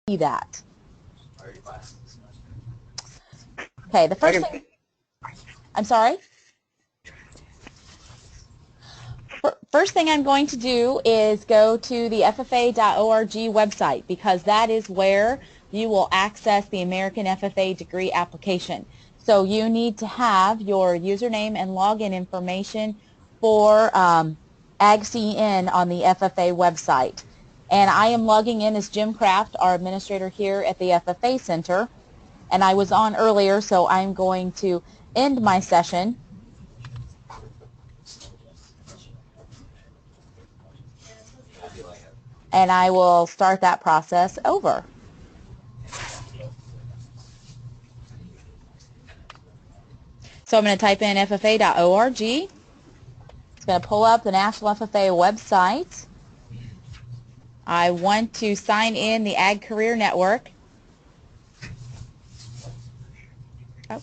see that. Okay, the first thing, I'm sorry? First thing I'm going to do is go to the FFA.org website, because that is where you will access the American FFA degree application. So you need to have your username and login information for AgCN on the FFA website. And I am logging in as Jim Kraft, our administrator here at the FFA Center. And I was on earlier, so I'm going to end my session. And I will start that process over. So I'm going to type in FFA.org. It's going to pull up the National FFA website. I want to sign in the Ag Career Network. Oh.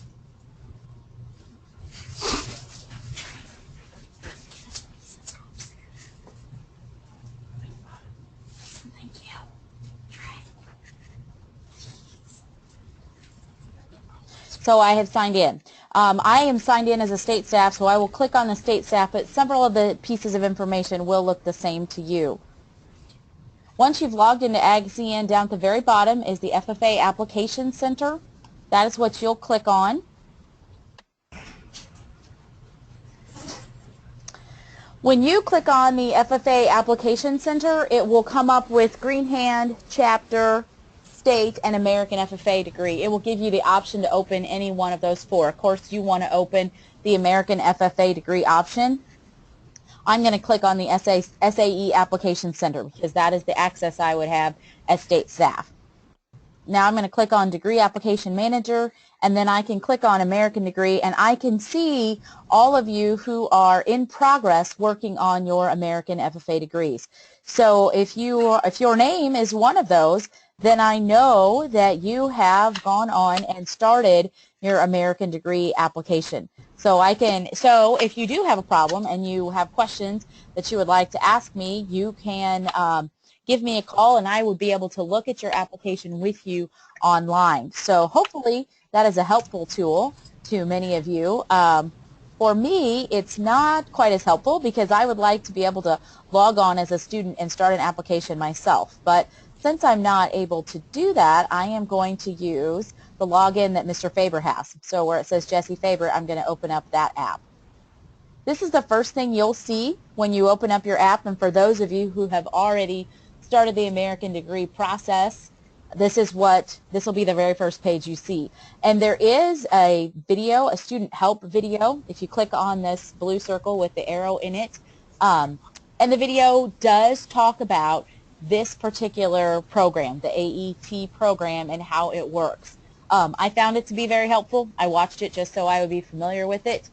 So I have signed in. I am signed in as a state staff, so I will click on the state staff, but several of the pieces of information will look the same to you. Once you've logged into AgCN, down at the very bottom is the FFA Application Center. That is what you'll click on. When you click on the FFA Application Center, it will come up with Green Hand, Chapter, State, and American FFA degree. It will give you the option to open any one of those four. Of course, you want to open the American FFA degree option. I'm going to click on the SAE Application Center, because that is the access I would have as state staff. Now I'm going to click on Degree Application Manager, and then I can click on American Degree, and I can see all of you who are in progress working on your American FFA degrees. So if your name is one of those, then I know that you have gone on and started your American degree application. So if you do have a problem and you have questions that you would like to ask me, you can give me a call, and I would be able to look at your application with you online. So hopefully that is a helpful tool to many of you. For me, it's not quite as helpful, because I would like to be able to log on as a student and start an application myself. But since I'm not able to do that, I am going to use the login that Mr. Faber has. So where it says Jesse Faber, I'm going to open up that app. This is the first thing you'll see when you open up your app, and for those of you who have already started the American degree process, this will be the very first page you see. And there is a video, a student help video, if you click on this blue circle with the arrow in it. And the video does talk about this particular program, the AET program, and how it works. I found it to be very helpful. I watched it just so I would be familiar with it.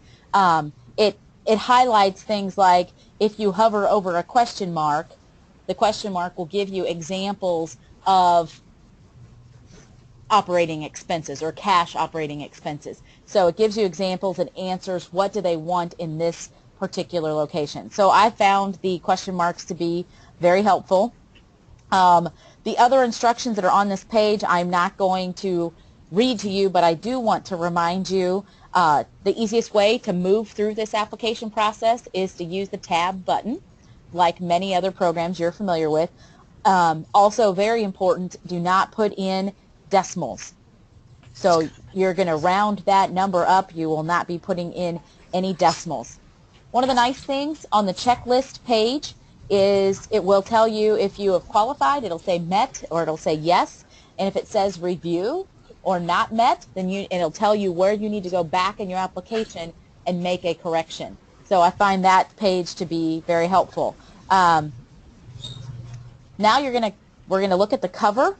It highlights things like if you hover over a question mark, the question mark will give you examples of operating expenses or cash operating expenses. So it gives you examples and answers what do they want in this particular location. So I found the question marks to be very helpful. The other instructions that are on this page I'm not going to read to you, but I do want to remind you the easiest way to move through this application process is to use the tab button, like many other programs you're familiar with. Also very important, do not put in decimals. So you're going to round that number up. You will not be putting in any decimals. One of the nice things on the checklist page is it will tell you if you have qualified. It'll say met or it'll say yes. And if it says review or not met, then it'll tell you where you need to go back in your application and make a correction. So I find that page to be very helpful. Now we're going to look at the cover.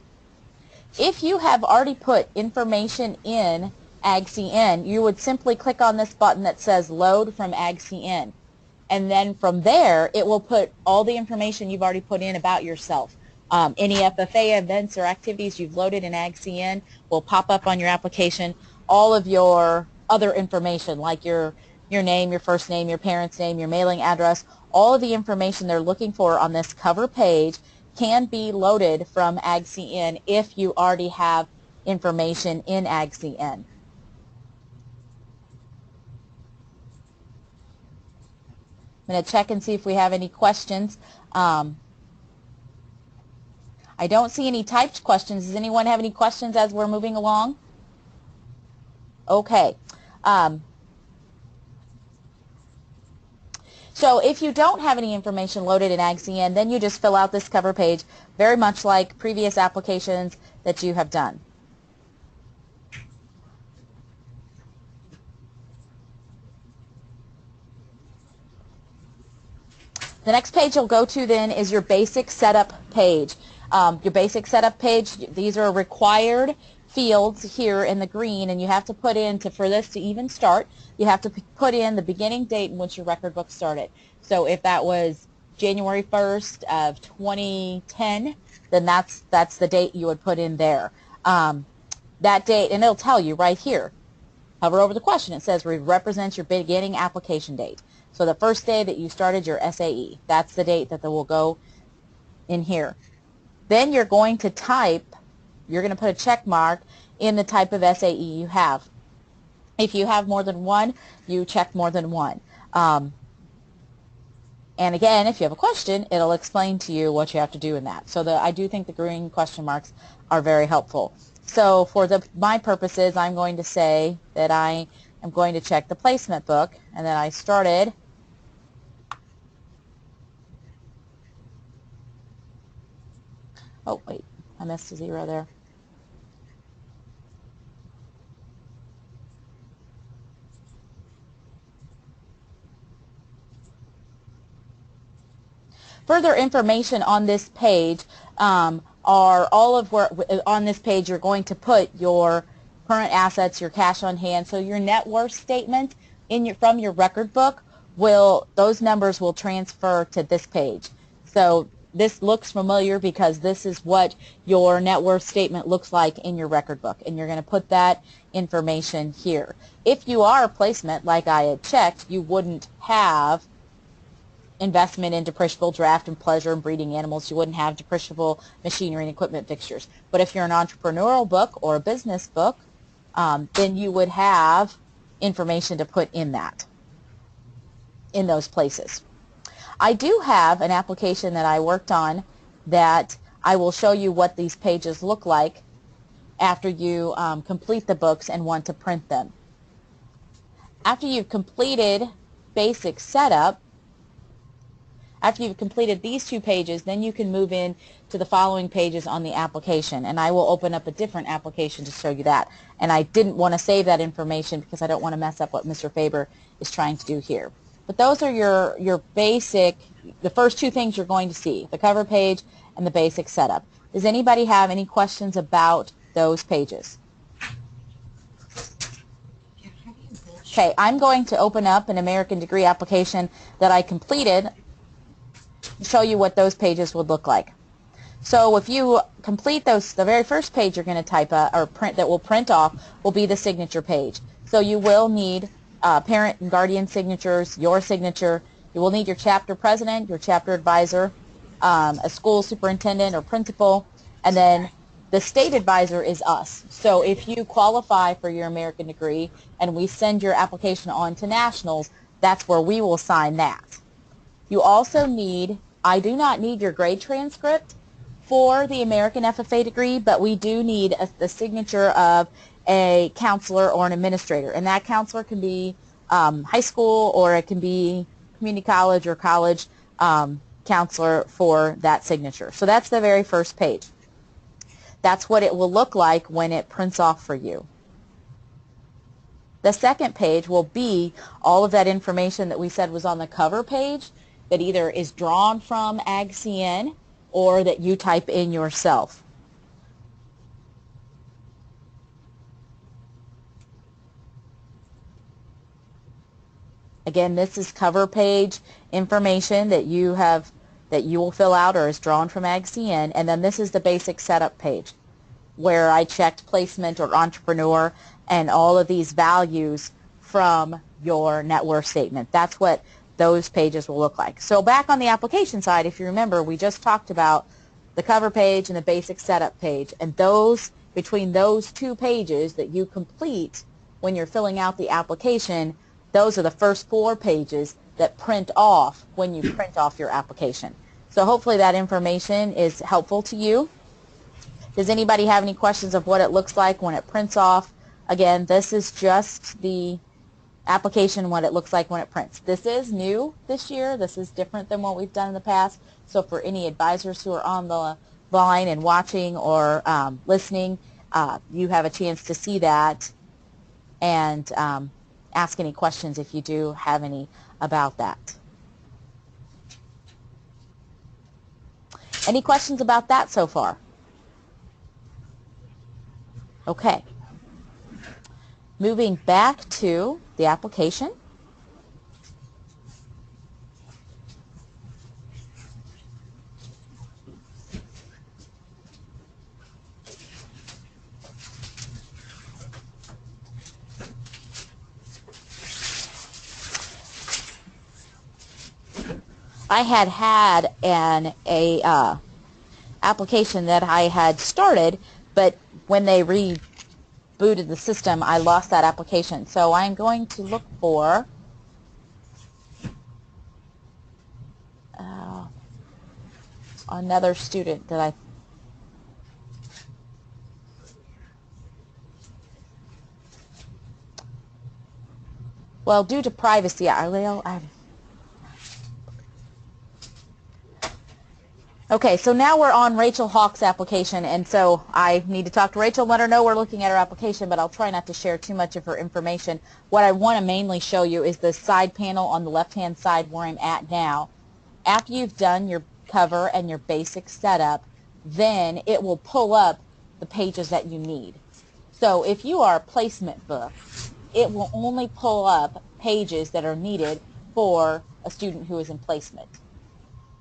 If you have already put information in AgCN, you would simply click on this button that says Load from AgCN. And then from there, it will put all the information you've already put in about yourself. Any FFA events or activities you've loaded in AgCN will pop up on your application. All of your other information, like your name, your first name, your parent's name, your mailing address, all of the information they're looking for on this cover page can be loaded from AgCN if you already have information in AgCN. I'm going to check and see if we have any questions. I don't see any typed questions. Does anyone have any questions as we're moving along? Okay. So if you don't have any information loaded in AgCN, then you just fill out this cover page, very much like previous applications that you have done. The next page you'll go to then is your basic setup page. Your basic setup page, these are required fields here in the green, and you have to put in, for this to even start, you have to put in the beginning date in which your record book started. So if that was January 1st of 2010, then that's the date you would put in there. That date, and it'll tell you right here. Hover over the question. It says represents your beginning application date. So the first day that you started your SAE, that's the date that will go in here. Then you're going to type, you're going to put a check mark in the type of SAE you have. If you have more than one, you check more than one. And again, if you have a question, it'll explain to you what you have to do in that. So I do think the green question marks are very helpful. So for my purposes, I'm going to say that I am going to check the placement book, and then I started oh wait, I missed a zero there. Further information on this page are all of where on this page you're going to put your current assets, your cash on hand. So your net worth statement from your record book those numbers will transfer to this page. So this looks familiar because this is what your net worth statement looks like in your record book, and you're going to put that information here. If you are a placement, like I had checked, you wouldn't have investment in depreciable draft and pleasure and breeding animals. You wouldn't have depreciable machinery and equipment fixtures. But if you're an entrepreneurial book or a business book, then you would have information to put in those places. I do have an application that I worked on that I will show you what these pages look like after you complete the books and want to print them. After you've completed basic setup, after you've completed these two pages, then you can move in to the following pages on the application, and I will open up a different application to show you that. And I didn't want to save that information because I don't want to mess up what Mr. Faber is trying to do here. But those are your basic, the first two things you're going to see, the cover page and the basic setup. Does anybody have any questions about those pages? Okay, I'm going to open up an American Degree application that I completed to show you what those pages would look like. So if you complete those, the very first page you're going to type or print that will print off will be the signature page. So you will need parent and guardian signatures, your signature. You will need your chapter president, your chapter advisor, a school superintendent or principal, and then the state advisor is us. So if you qualify for your American Degree and we send your application on to nationals, that's where we will sign that. You also need, I do not need your grade transcript for the American FFA degree, but we do need the signature of a counselor or an administrator, and that counselor can be high school or it can be community college or college counselor for that signature. So that's the very first page. That's what it will look like when it prints off for you. The second page will be all of that information that we said was on the cover page that either is drawn from AgCN or that you type in yourself. Again, this is cover page information that you will fill out or is drawn from AgCN, and then this is the basic setup page where I checked placement or entrepreneur and all of these values from your net worth statement. That's what those pages will look like. So back on the application side, if you remember, we just talked about the cover page and the basic setup page. And those, between those two pages that you complete when you're filling out the application, those are the first 4 pages that print off when you print off your application. So hopefully that information is helpful to you. Does anybody have any questions of what it looks like when it prints off? Again, this is just the application, what it looks like when it prints. This is new this year. This is different than what we've done in the past. So for any advisors who are on the line and watching or listening, you have a chance to see that and ask any questions if you do have any about that. Any questions about that so far? Okay. Moving back to the application. I had an application that I had started, but when they rebooted the system, I lost that application. So I'm going to look for another student that I well, due to privacy, okay, so now we're on Rachel Hawk's application, and so I need to talk to Rachel and let her know we're looking at her application, but I'll try not to share too much of her information. What I want to mainly show you is the side panel on the left-hand side where I'm at now. After you've done your cover and your basic setup, then it will pull up the pages that you need. So if you are a placement book, it will only pull up pages that are needed for a student who is in placement.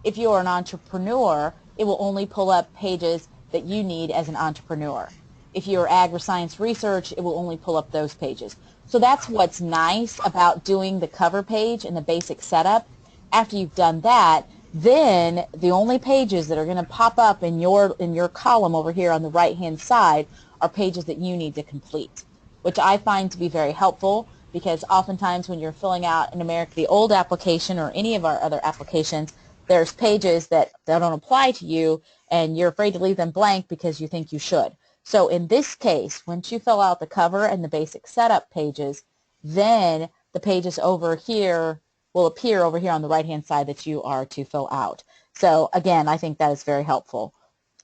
If you're an entrepreneur, it will only pull up pages that you need as an entrepreneur. If you're agri-science research, it will only pull up those pages. So that's what's nice about doing the cover page and the basic setup. After you've done that, then the only pages that are going to pop up in your column over here on the right-hand side are pages that you need to complete, which I find to be very helpful, because oftentimes when you're filling out an America the Old application or any of our other applications, there's pages that don't apply to you and you're afraid to leave them blank because you think you should. So in this case, once you fill out the cover and the basic setup pages, then the pages over here will appear over here on the right-hand side that you are to fill out. So again, I think that is very helpful.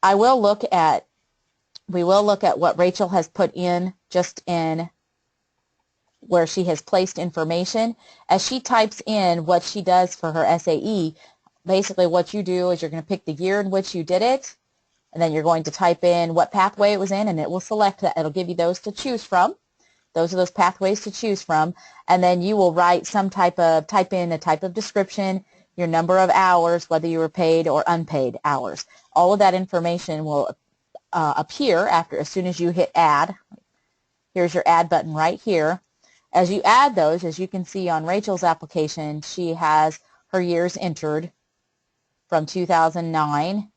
We will look at what Rachel has put in just in where she has placed information. As she types in what she does for her SAE, basically what you do is you're going to pick the year in which you did it, and then you're going to type in what pathway it was in, and it will select that. It'll give you those to choose from. Those are those pathways to choose from, and then you will write type in a type of description, your number of hours, whether you were paid or unpaid hours. All of that information will appear as soon as you hit add. Here's your add button right here. As you add those, as you can see on Rachel's application, she has her years entered from 2009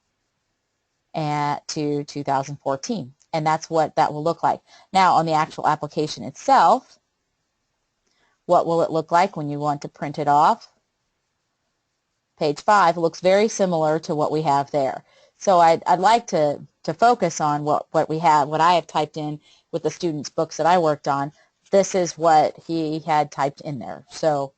to 2014. And that's what that will look like. Now, on the actual application itself, what will it look like when you want to print it off? Page 5 looks very similar to what we have there. So I'd like to focus on what I have typed in with the students' books that I worked on. This is what he had typed in there. So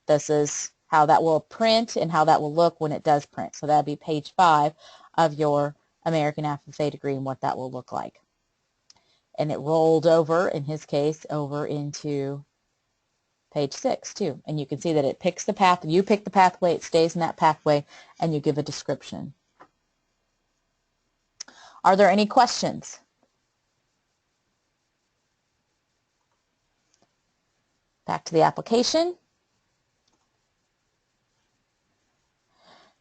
this is how that will print and how that will look when it does print. So that would be page 5 of your American FFA degree and what that will look like. And it rolled over, in his case, over into page 6 too. And you can see that it picks the path. You pick the pathway, it stays in that pathway, and you give a description. Are there any questions? Back to the application.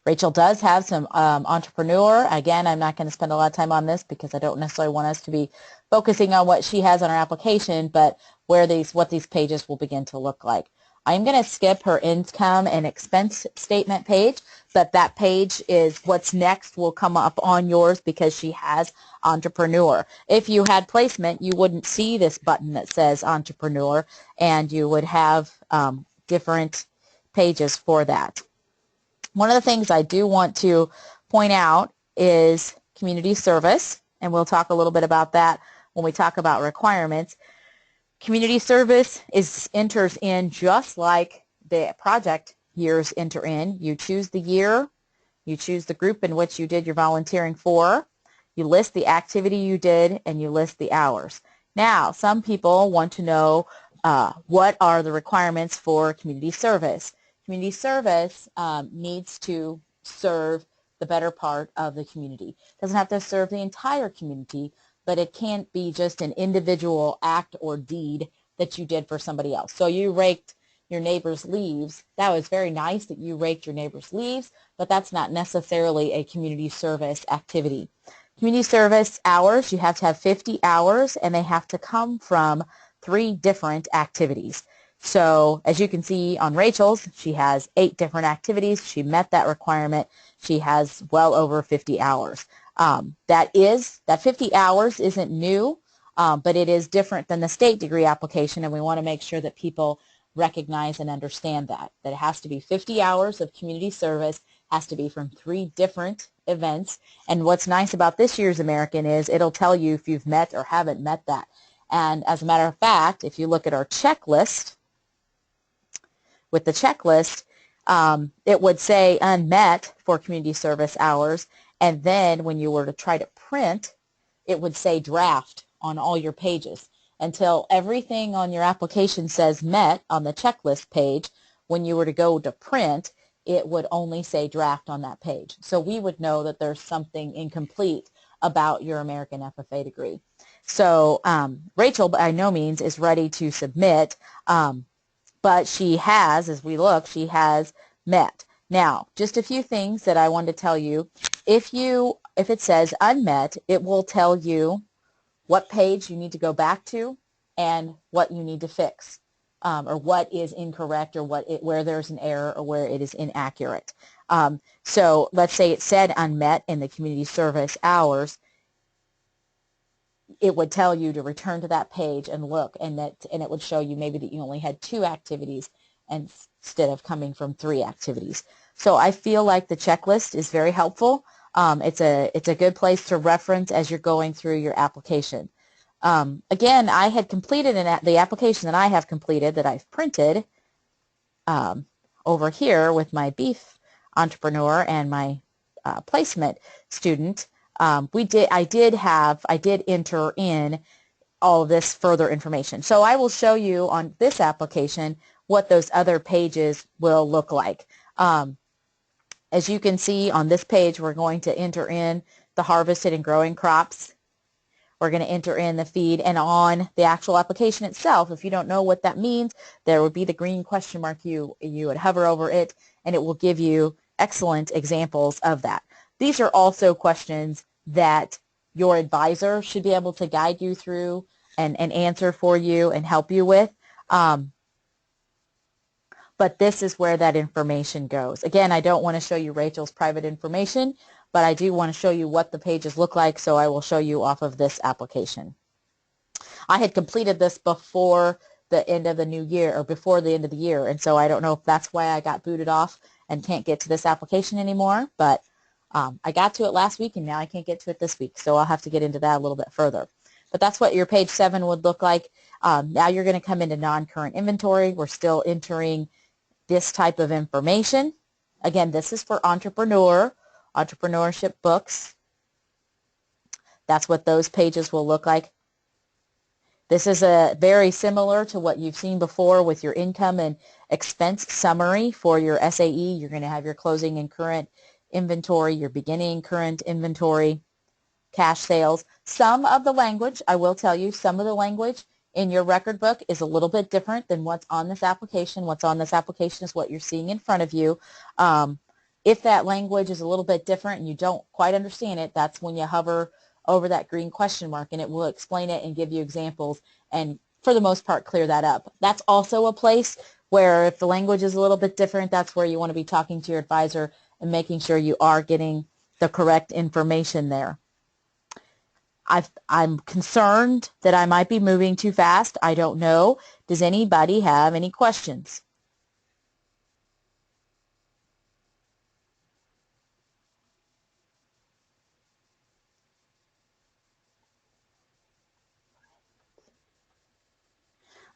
Rachel does have some entrepreneur. Again, I'm not going to spend a lot of time on this because I don't necessarily want us to be focusing on what she has on her application, but what these pages will begin to look like. I'm going to skip her income and expense statement page, but that page is what's next will come up on yours because she has entrepreneur. If you had placement, you wouldn't see this button that says entrepreneur, and you would have different pages for that. One of the things I do want to point out is community service, and we'll talk a little bit about that when we talk about requirements. Community service enters in just like the project years enter in. You choose the year, you choose the group in which you did your volunteering for, you list the activity you did, and you list the hours. Now, some people want to know what are the requirements for community service. Community service needs to serve the better part of the community. It doesn't have to serve the entire community, but it can't be just an individual act or deed that you did for somebody else. So you raked your neighbor's leaves. That was very nice that you raked your neighbor's leaves, but that's not necessarily a community service activity. Community service hours, you have to have 50 hours, and they have to come from 3 different activities. So as you can see on Rachel's, she has 8 different activities. She met that requirement. She has well over 50 hours. That 50 hours isn't new, but it is different than the state degree application, and we want to make sure that people recognize and understand that it has to be 50 hours of community service, has to be from 3 different events. And what's nice about this year's American is it'll tell you if you've met or haven't met that. And as a matter of fact, if you look at our checklist, with the checklist, it would say unmet for community service hours, and then when you were to try to print, it would say draft on all your pages until everything on your application says met on the checklist page. When you were to go to print, it would only say draft on that page. So we would know that there's something incomplete about your American FFA degree. So Rachel, by no means, is ready to submit, but she has, as we look, she has met. Now, just a few things that I wanted to tell you. If it says unmet, it will tell you what page you need to go back to and what you need to fix, or what is incorrect, or where there's an error, or where it is inaccurate. So let's say it said unmet in the community service hours. It would tell you to return to that page and look, and it would show you maybe that you only had 2 activities instead of coming from 3 activities. So I feel like the checklist is very helpful. It's a good place to reference as you're going through your application. Again, I had completed the application that I have completed, that I've printed over here with my beef entrepreneur and my placement student. I did enter in all of this further information. So I will show you on this application what those other pages will look like. As you can see on this page, we're going to enter in the harvested and growing crops. We're going to enter in the feed, and on the actual application itself, if you don't know what that means, there would be the green question mark. You would hover over it, and it will give you excellent examples of that. These are also questions that your advisor should be able to guide you through and answer for you and help you with. But this is where that information goes. Again, I don't want to show you Rachel's private information, but I do want to show you what the pages look like, so I will show you off of this application. I had completed this before the end of the new year, or before the end of the year, and so I don't know if that's why I got booted off and can't get to this application anymore, but I got to it last week, and now I can't get to it this week, so I'll have to get into that a little bit further. But that's what your page 7 would look like. Now you're going to come into non-current inventory. We're still entering this type of information. Again, this is for entrepreneurship books. That's what those pages will look like. This is very similar to what you've seen before with your income and expense summary for your SAE. You're going to have your closing and current inventory, your beginning current inventory, cash sales. Some of the language, I will tell you, some of the language in your record book is a little bit different than what's on this application. What's on this application is what you're seeing in front of you. If that language is a little bit different and you don't quite understand it, that's when you hover over that green question mark, and it will explain it and give you examples, and for the most part clear that up. That's also a place where if the language is a little bit different, that's where you want to be talking to your advisor and making sure you are getting the correct information there. I'm concerned that I might be moving too fast. I don't know. Does anybody have any questions?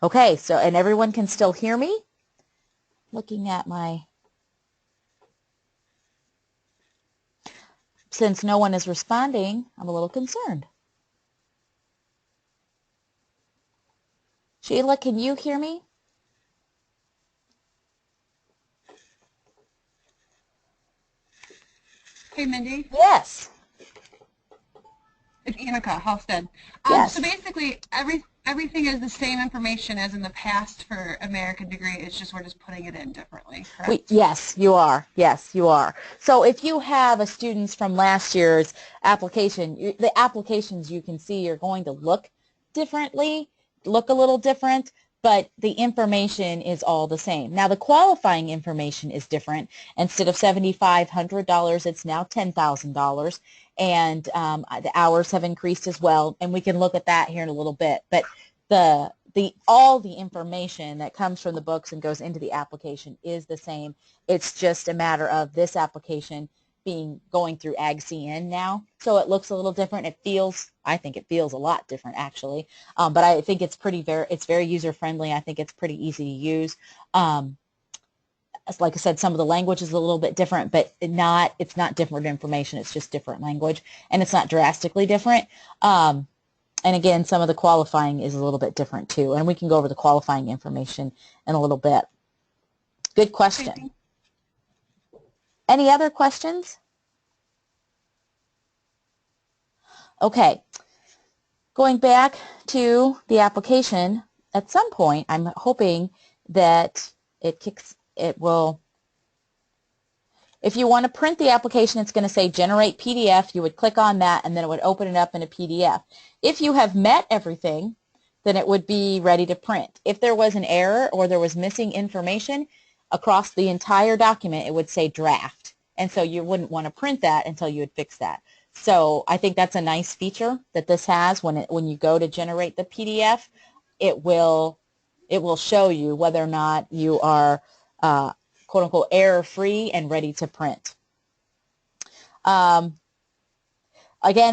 Okay, so, and everyone can still hear me? Looking at my, since no one is responding, I'm a little concerned. Sheila, can you hear me? Hey, Mindy. Yes. It's Annika Halstead. Yes. So basically, everything is the same information as in the past for American degree. It's just we're just putting it in differently, correct? Yes, you are. Yes, you are. So if you have a students from last year's application, the applications you can see are going to look differently, look a little different, but the information is all the same. Now the qualifying information is different. Instead of $7,500, it's now $10,000, and the hours have increased as well. And we can look at that here in a little bit. But all the information that comes from the books and goes into the application is the same. It's just a matter of this application going through AgCN now, so it looks a little different. I think it feels a lot different actually, but I think it's very user friendly. I think it's pretty easy to use. Like I said, some of the language is a little bit different, but it's not different information. It's just different language, and it's not drastically different. And again, some of the qualifying is a little bit different too, and we can go over the qualifying information in a little bit. Good question. Any other questions? Okay, going back to the application, at some point I'm hoping that it will, if you want to print the application, it's going to say generate PDF. You would click on that and then it would open it up in a PDF. If you have met everything, then it would be ready to print. If there was an error or there was missing information across the entire document, it would say draft. And so you wouldn't want to print that until you had fixed that. So I think that's a nice feature that this has. When you go to generate the PDF, it will show you whether or not you are quote-unquote error-free and ready to print. Again,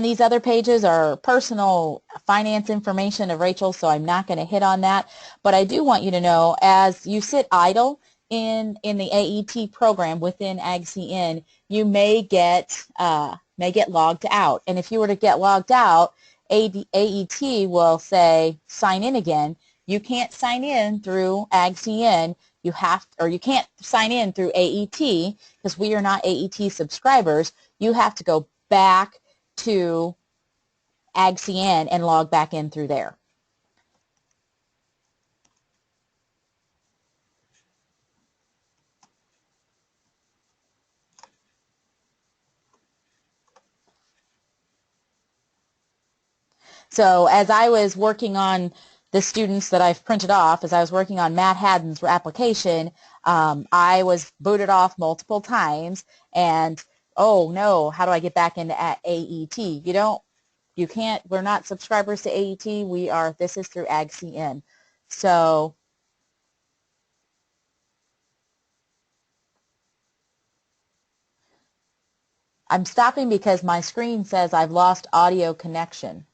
these other pages are personal finance information of Rachel, so I'm not going to hit on that. But I do want you to know, as you sit idle in the AET program within AgCN, you may get logged out. And if you were to get logged out, AET will say sign in again. You can't sign in through AgCN. You can't sign in through AET because we are not AET subscribers. You have to go back to AgCN and log back in through there. So as I was working on the students that I've printed off, as I was working on Matt Haddon's application, I was booted off multiple times, and oh no, how do I get back into AET? You can't, we're not subscribers to AET, this is through AgCN. So I'm stopping because my screen says I've lost audio connection.